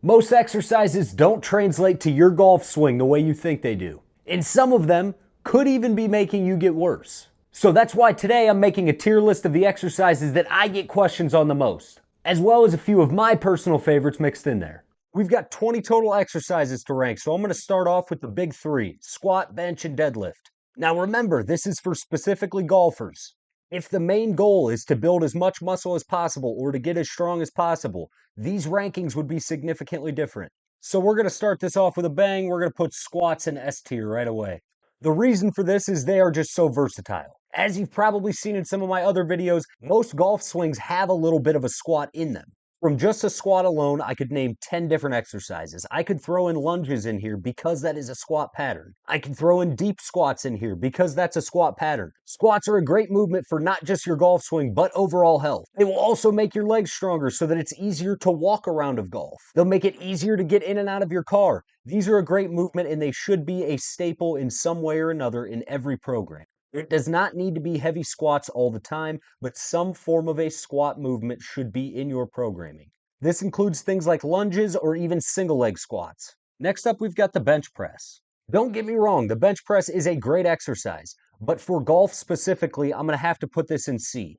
Most exercises don't translate to your golf swing the way you think they do. And some of them could even be making you get worse. So that's why today I'm making a tier list of the exercises that I get questions on the most, as well as a few of my personal favorites mixed in there. We've got 20 total exercises to rank, so I'm going to start off with the big three: squat, bench, and deadlift. Now remember, this is for specifically golfers. If the main goal is to build as much muscle as possible or to get as strong as possible, these rankings would be significantly different. So we're going to start this off with a bang. We're going to put squats in S tier right away. The reason for this is they are just so versatile. As you've probably seen in some of my other videos, most golf swings have a little bit of a squat in them. From just a squat alone, I could name 10 different exercises. I could throw in lunges in here because that is a squat pattern. I could throw in deep squats in here because that's a squat pattern. Squats are a great movement for not just your golf swing, but overall health. They will also make your legs stronger so that it's easier to walk a round of golf. They'll make it easier to get in and out of your car. These are a great movement and they should be a staple in some way or another in every program. It does not need to be heavy squats all the time, but some form of a squat movement should be in your programming. This includes things like lunges or even single leg squats. Next up, we've got the bench press. Don't get me wrong, the bench press is a great exercise, but for golf specifically, I'm going to have to put this in C.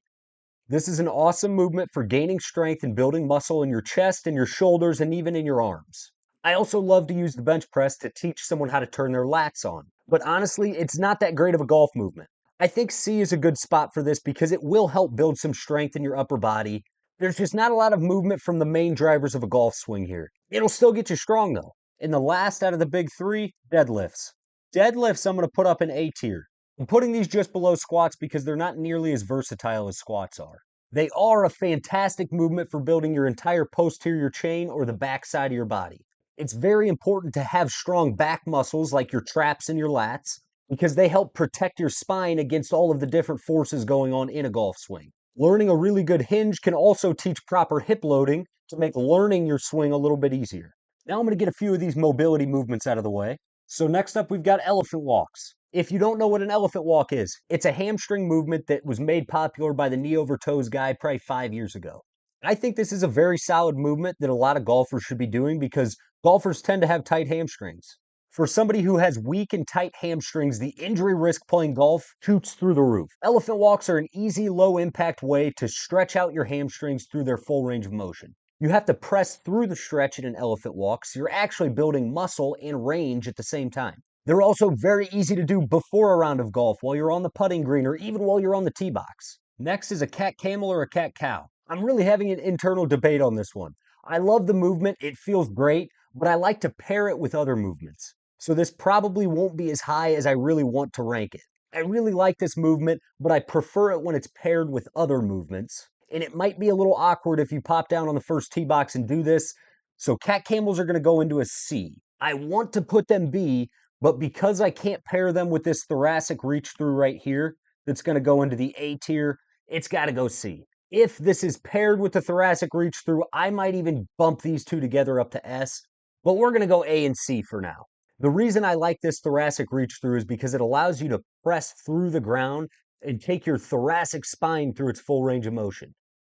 This is an awesome movement for gaining strength and building muscle in your chest and your shoulders and even in your arms. I also love to use the bench press to teach someone how to turn their lats on. But honestly, it's not that great of a golf movement. I think C is a good spot for this because it will help build some strength in your upper body. There's just not a lot of movement from the main drivers of a golf swing here. It'll still get you strong though. And the last out of the big three, deadlifts. Deadlifts I'm going to put up in A tier. I'm putting these just below squats because they're not nearly as versatile as squats are. They are a fantastic movement for building your entire posterior chain or the back side of your body. It's very important to have strong back muscles like your traps and your lats because they help protect your spine against all of the different forces going on in a golf swing. Learning a really good hinge can also teach proper hip loading to make learning your swing a little bit easier. Now I'm going to get a few of these mobility movements out of the way. So next up, we've got elephant walks. If you don't know what an elephant walk is, it's a hamstring movement that was made popular by the knee over toes guy probably 5 years ago. I think this is a very solid movement that a lot of golfers should be doing because golfers tend to have tight hamstrings. For somebody who has weak and tight hamstrings, the injury risk playing golf shoots through the roof. Elephant walks are an easy, low impact way to stretch out your hamstrings through their full range of motion. You have to press through the stretch in an elephant walk, so you're actually building muscle and range at the same time. They're also very easy to do before a round of golf, while you're on the putting green, or even while you're on the tee box. Next is a cat camel or a cat cow. I'm really having an internal debate on this one. I love the movement, it feels great, but I like to pair it with other movements. So this probably won't be as high as I really want to rank it. I really like this movement, but I prefer it when it's paired with other movements. And it might be a little awkward if you pop down on the first tee box and do this. So cat camels are going to go into a C. I want to put them B, but because I can't pair them with this thoracic reach through right here, that's going to go into the A tier, it's got to go C. If this is paired with the thoracic reach through, I might even bump these two together up to S, but we're going to go A and C for now. The reason I like this thoracic reach through is because it allows you to press through the ground and take your thoracic spine through its full range of motion.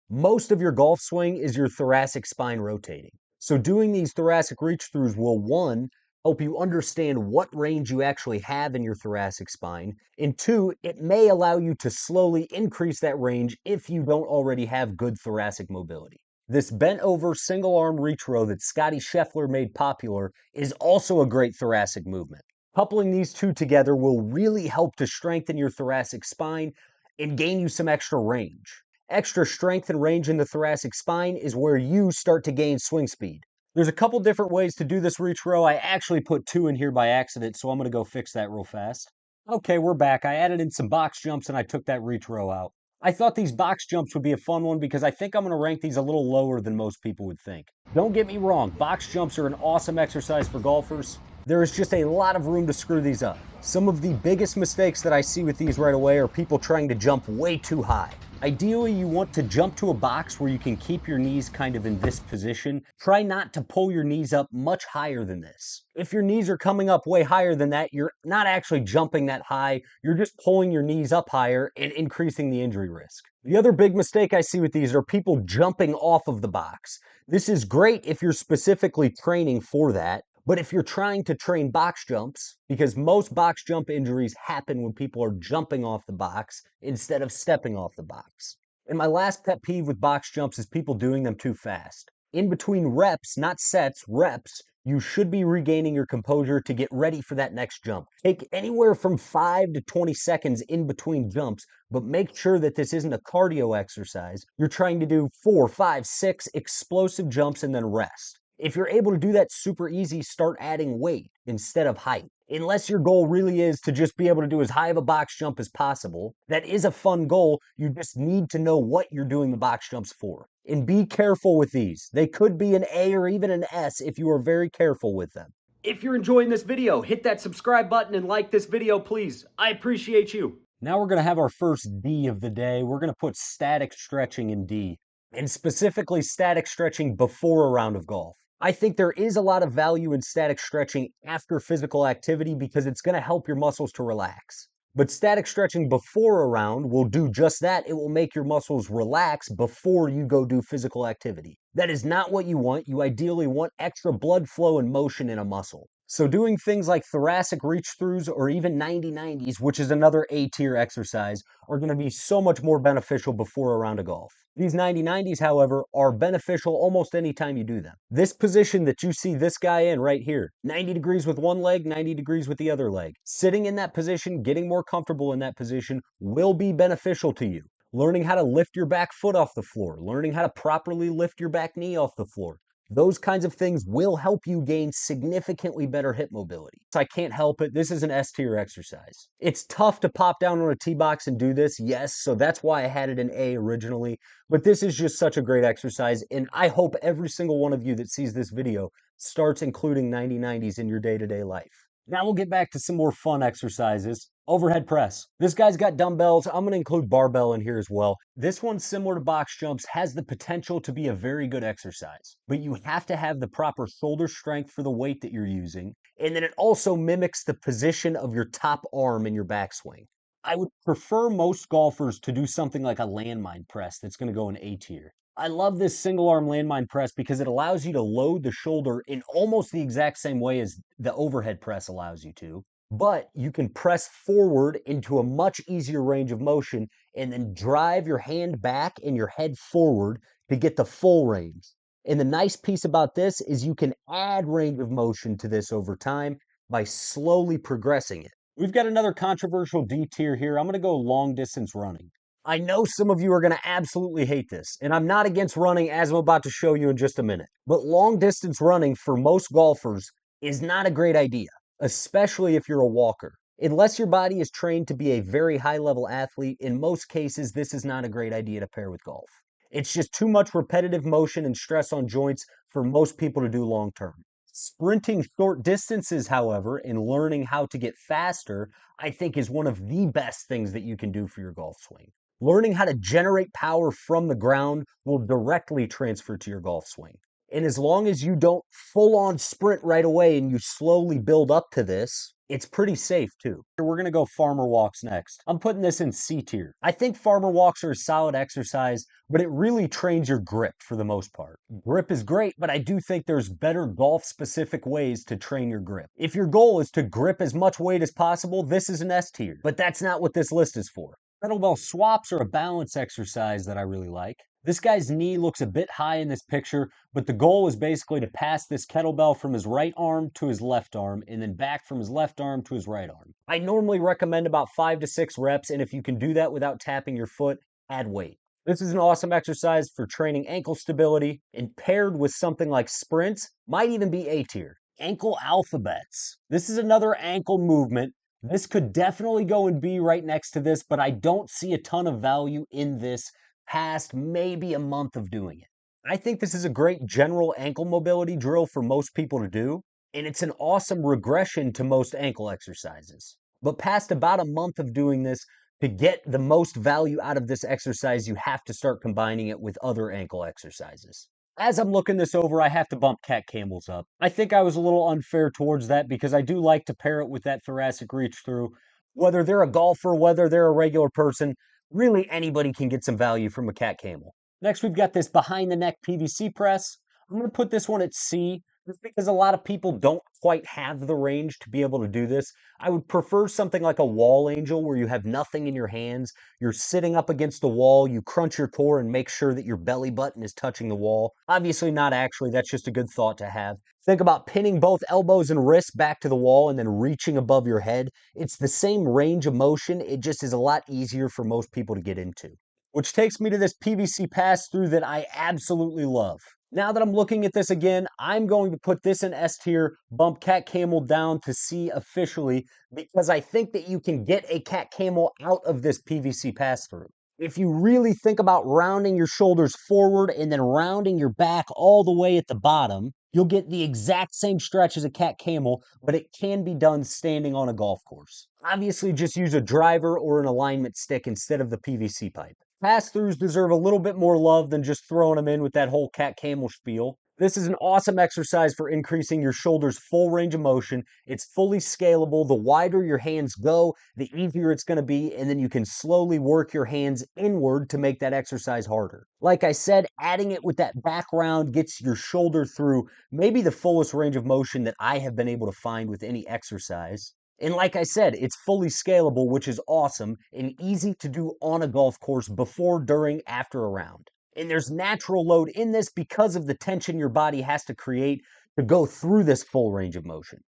Most of your golf swing is your thoracic spine rotating. So doing these thoracic reach throughs will, one, help you understand what range you actually have in your thoracic spine, and two, it may allow you to slowly increase that range if you don't already have good thoracic mobility. This bent over single arm reach row that Scotty Scheffler made popular is also a great thoracic movement. Coupling these two together will really help to strengthen your thoracic spine and gain you some extra range. Extra strength and range in the thoracic spine is where you start to gain swing speed. There's a couple different ways to do this reach row. I actually put two in here by accident, so I'm going to go fix that real fast. Okay, we're back. I added in some box jumps and I took that reach row out. I thought these box jumps would be a fun one because I think I'm going to rank these a little lower than most people would think. Don't get me wrong, box jumps are an awesome exercise for golfers. There is just a lot of room to screw these up. Some of the biggest mistakes that I see with these right away are people trying to jump way too high. Ideally, you want to jump to a box where you can keep your knees kind of in this position. Try not to pull your knees up much higher than this. If your knees are coming up way higher than that, you're not actually jumping that high. You're just pulling your knees up higher and increasing the injury risk. The other big mistake I see with these are people jumping off of the box. This is great if you're specifically training for that. But if you're trying to train box jumps, because most box jump injuries happen when people are jumping off the box instead of stepping off the box. And my last pet peeve with box jumps is people doing them too fast. In between reps, not sets, reps, you should be regaining your composure to get ready for that next jump. Take anywhere from 5 to 20 seconds in between jumps, but make sure that this isn't a cardio exercise. You're trying to do 4, 5, 6 explosive jumps and then rest. If you're able to do that super easy, start adding weight instead of height. Unless your goal really is to just be able to do as high of a box jump as possible, that is a fun goal. You just need to know what you're doing the box jumps for. And be careful with these. They could be an A or even an S if you are very careful with them. If you're enjoying this video, hit that subscribe button and like this video, please. I appreciate you. Now we're going to have our first D of the day. We're going to put static stretching in D, and specifically static stretching before a round of golf. I think there is a lot of value in static stretching after physical activity because it's going to help your muscles to relax. But static stretching before a round will do just that. It will make your muscles relax before you go do physical activity. That is not what you want. You ideally want extra blood flow and motion in a muscle. So doing things like thoracic reach throughs or even 90-90s, which is another A tier exercise, are going to be so much more beneficial before a round of golf. These 90-90s, however, are beneficial almost any time you do them. This position that you see this guy in right here, 90 degrees with one leg, 90 degrees with the other leg. Sitting in that position, getting more comfortable in that position will be beneficial to you. Learning how to lift your back foot off the floor, learning how to properly lift your back knee off the floor. Those kinds of things will help you gain significantly better hip mobility. So I can't help it. This is an S tier exercise. It's tough to pop down on a tee box and do this, yes, so that's why I had it in A originally. But this is just such a great exercise, and I hope every single one of you that sees this video starts including 90-90s in your day-to-day life. Now we'll get back to some more fun exercises. Overhead press. This guy's got dumbbells. I'm going to include barbell in here as well. This one, similar to box jumps, has the potential to be a very good exercise, but you have to have the proper shoulder strength for the weight that you're using. And then it also mimics the position of your top arm in your backswing. I would prefer most golfers to do something like a landmine press that's going to go in A tier. I love this single arm landmine press because it allows you to load the shoulder in almost the exact same way as the overhead press allows you to. But you can press forward into a much easier range of motion and then drive your hand back and your head forward to get the full range. And the nice piece about this is you can add range of motion to this over time by slowly progressing it. We've got another controversial D tier here. I'm going to go long distance running. I know some of you are going to absolutely hate this, and I'm not against running as I'm about to show you in just a minute. But long distance running for most golfers is not a great idea, especially if you're a walker. Unless your body is trained to be a very high level athlete, in most cases, this is not a great idea to pair with golf. It's just too much repetitive motion and stress on joints for most people to do long term. Sprinting short distances, however, and learning how to get faster, I think is one of the best things that you can do for your golf swing. Learning how to generate power from the ground will directly transfer to your golf swing. And as long as you don't full on sprint right away and you slowly build up to this, it's pretty safe too. We're going to go farmer walks next. I'm putting this in C tier. I think farmer walks are a solid exercise, but it really trains your grip for the most part. Grip is great, but I do think there's better golf specific ways to train your grip. If your goal is to grip as much weight as possible, this is an S tier, but that's not what this list is for. Kettlebell swaps are a balance exercise that I really like. This guy's knee looks a bit high in this picture, but the goal is basically to pass this kettlebell from his right arm to his left arm and then back from his left arm to his right arm. I normally recommend about 5 to 6 reps, and if you can do that without tapping your foot, add weight. This is an awesome exercise for training ankle stability, and paired with something like sprints, might even be A tier. Ankle alphabets. This is another ankle movement. This could definitely go in B right next to this, but I don't see a ton of value in this past maybe a month of doing it. I think this is a great general ankle mobility drill for most people to do, and it's an awesome regression to most ankle exercises. But past about a month of doing this, To get the most value out of this exercise, you have to start combining it with other ankle exercises. As I'm looking this over, I have to bump cat camels up. I think I was a little unfair towards that because I do like to pair it with that thoracic reach through. Whether they're a golfer, whether they're a regular person, really anybody can get some value from a cat camel. Next, we've got this behind the neck PVC press. I'm going to put this one at C just because a lot of people don't quite have the range to be able to do this. I would prefer something like a wall angel where you have nothing in your hands. You're sitting up against the wall, you crunch your core and make sure that your belly button is touching the wall. Obviously, not actually, that's just a good thought to have. Think about pinning both elbows and wrists back to the wall and then reaching above your head. It's the same range of motion, it just is a lot easier for most people to get into. Which takes me to this PVC pass through that I absolutely love. Now that I'm looking at this again, I'm going to put this in S tier, bump cat camel down to C officially, because I think that you can get a cat camel out of this PVC pass through. If you really think about rounding your shoulders forward and then rounding your back all the way at the bottom, you'll get the exact same stretch as a cat camel, but it can be done standing on a golf course. Obviously, just use a driver or an alignment stick instead of the PVC pipe. Pass-throughs deserve a little bit more love than just throwing them in with that whole cat camel spiel. This is an awesome exercise for increasing your shoulder's full range of motion. It's fully scalable. The wider your hands go, the easier it's going to be, and then you can slowly work your hands inward to make that exercise harder. Like I said, adding it with that background gets your shoulder through maybe the fullest range of motion that I have been able to find with any exercise. And like I said, it's fully scalable, which is awesome and easy to do on a golf course before, during, after a round. And there's natural load in this because of the tension your body has to create to go through this full range of motion.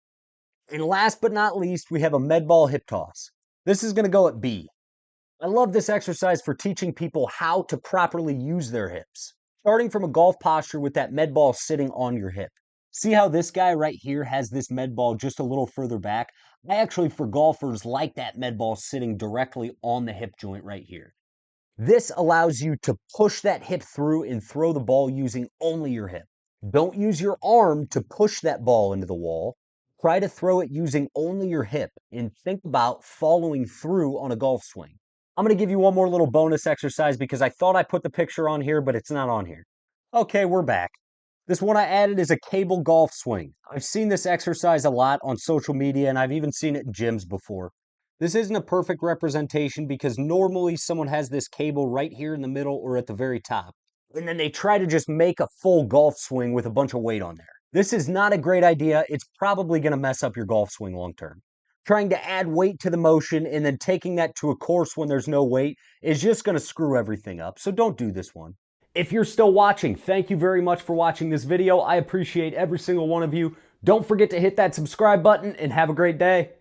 And last but not least, we have a med ball hip toss. This is going to go at B. I love this exercise for teaching people how to properly use their hips. Starting from a golf posture with that med ball sitting on your hip. See how this guy right here has this med ball just a little further back? I actually, for golfers, like that med ball sitting directly on the hip joint right here. This allows you to push that hip through and throw the ball using only your hip. Don't use your arm to push that ball into the wall. Try to throw it using only your hip and think about following through on a golf swing. I'm going to give you one more little bonus exercise because I thought I put the picture on here, but it's not on here. Okay, we're back. This one I added is a cable golf swing. I've seen this exercise a lot on social media and I've even seen it in gyms before. This isn't a perfect representation because normally someone has this cable right here in the middle or at the very top. And then they try to just make a full golf swing with a bunch of weight on there. This is not a great idea. It's probably going to mess up your golf swing long term. Trying to add weight to the motion and then taking that to a course when there's no weight is just going to screw everything up. So don't do this one. If you're still watching, thank you very much for watching this video. I appreciate every single one of you. Don't forget to hit that subscribe button and have a great day.